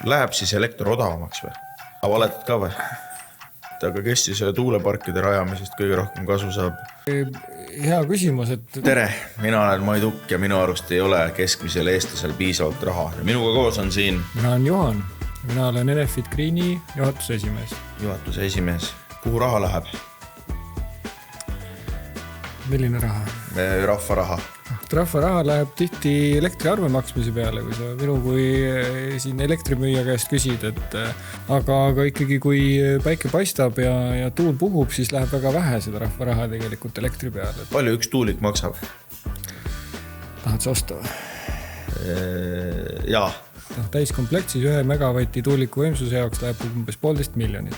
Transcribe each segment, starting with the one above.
Läheb siis elekter odavamaks või? Aga valetad ka või? Aga kes siis tuuleparkide rajamisest kõige rohkem kasu saab? Hea küsimus, et... Tere, mina olen Mai Tukk ja minu arust ei ole keskmisel eestlasel piisavalt raha. Ja minuga koos on siin... Mina olen Juhan. Mina olen Enefit Greeni juhatuse esimees. Juhatuse esimees. Kuhu raha läheb? Milline raha? Rahva raha. Rahva raha läheb tihti elektriarve maksmise peale, kui sa minu kui siin elektrimüüja käest küsid, et aga ikkagi kui päike paistab ja tuul puhub, siis läheb väga vähe seda rahva raha tegelikult elektri peale. Palju üks tuulik maksab? Tahad sa osta? Jaa. Täiskomplekt siis 1 megavati tuuliku võimsuse jaoks läheb umbes 1,5 miljonit.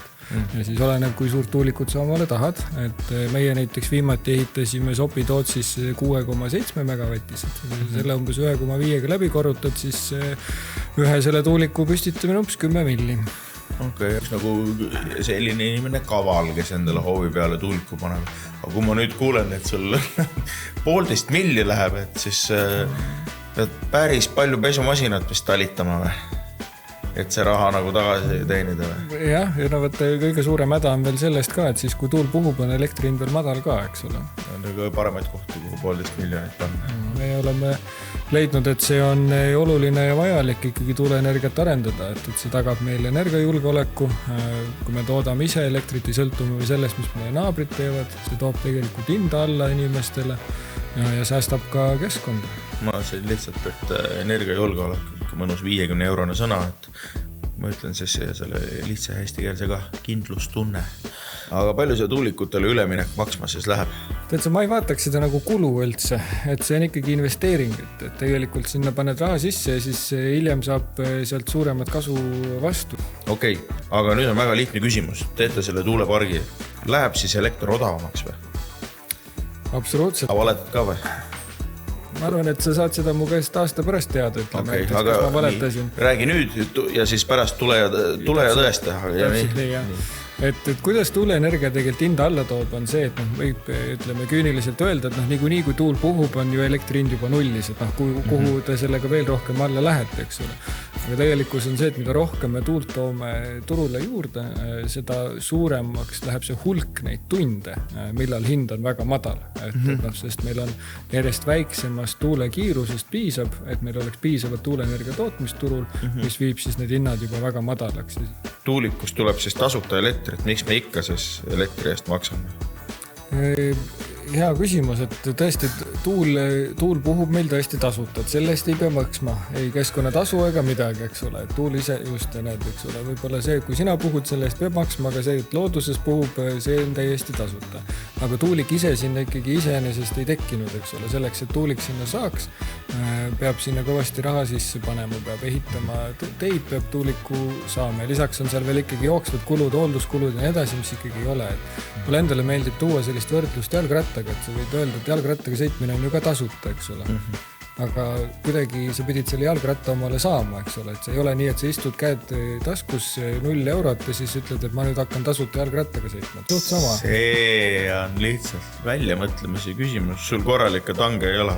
Ja siis oleneb, kui suurt tuulikut sa omale tahad. Et meie näiteks viimati ehitasime Sopi Tootsis 6,7 megavatised. Selle umbes 1,5 läbi korrutad, siis ühe selle tuuliku püstitamine umbes 10 milli. Okei, nagu selline inimene kaval, kes endale hoovi peale tuuliku paneb. Aga kui ma nüüd kuulen, et sul 1,5 milli läheb, et siis pead päris palju pesumasinat vist talitama või? Et see raha nagu tagasi teenida või? Jah, ja no võtta kõige suurem häda on veel sellest ka, et siis kui tuul puhub, on elektrihind veel madal ka, eks ole. On kõige paremaid kohti, kuhu 1,5 miljonit panna. Me oleme leidnud, et see on oluline ja vajalik ikkagi tuuleenergiat arendada, et see tagab meil energiajulgeoleku. Kui me toodame ise elektrit või sõltume või sellest, mis meie naabrid teevad, see toob tegelikult hinda alla inimestele ja säästab ka keskkonda. Ma see lihtsalt, et energiajulgeolek mõnus 50 eurone sõna, et ma ütlen siis selle lihtsa hästikeelse ka kindlustunne. Aga palju see tuulikutele üleminek maksma siis läheb? Tead sa, ma ei vaataks seda nagu kulu üldse, et see on ikkagi investeering, et tegelikult sinna paned raha sisse ja siis hiljem saab sealt suuremat kasu vastu. Okei, aga nüüd on väga lihtne küsimus. Teete selle tuulepargi. Läheb siis elekter odavamaks või? Absoluutselt. Aga valetad ka või? Ma arvan, et sa saad seda mu käest aasta pärast teada, ütleme, et kas ma valetasin. Räägi nüüd ja siis pärast tule ja tõesta. Täpselt nii, jah. Et kuidas tuuleenergia tegelikult hinda alla toob, on see, et võib ütleme küüniliselt öelda, et niikuinii kui tuul puhub, on ju elektrihind juba nullis, et kuhu te sellega veel rohkem alla lähete, eks ole. Aga tegelikult on see, et mida rohkem me tuult toome turule juurde, seda suuremaks läheb see hulk neid tunde, millal hind on väga madal. Sest meil on järjest väiksemast tuule kiirusest piisab, et meil oleks piisavat tuuleenergia tootmist turul, mis viib siis need hinnad juba väga madalaks. Tuulikust tuleb siis tasuta elektri, et miks me ikka siis elektri eest maksame? Hea küsimus, et tõesti tuul puhub meil tõesti tasuta, et sellest ei pea maksma, ei keskkonnatasu ega midagi, eks ole, et tuul ise just näed, eks ole, võib-olla see, kui sina puhud, sellest peab maksma, aga see, et looduses puhub, see on täiesti tasuta. Aga tuulik ise sinna ikkagi iseenesest ei tekkinud, eks ole, selleks, et tuulik sinna saaks, peab sinna kõvasti raha sisse panema, peab ehitama teid, peab tuuliku saama ja lisaks on seal veel ikkagi jooksvad kulud, hoolduskulud ja nii edasi, mis ikkagi ei ole. Mulle endale meeldib tuua sellist võrdlust jalgrattaga, et sa võid öelda, et jalgrattaga sõitmine on ju ka tasuta, eks ole. Aga kuidagi sa pidid selle jalgratta omale saama, eks ole, et see ei ole nii, et sa istud käed taskus 0 eurot ja siis ütled, et ma nüüd hakkan tasuta jalgrattaga sõitma. Suht sama. See on lihtsalt väljamõtlemise küsimus. Sul korralikke tange ei ole.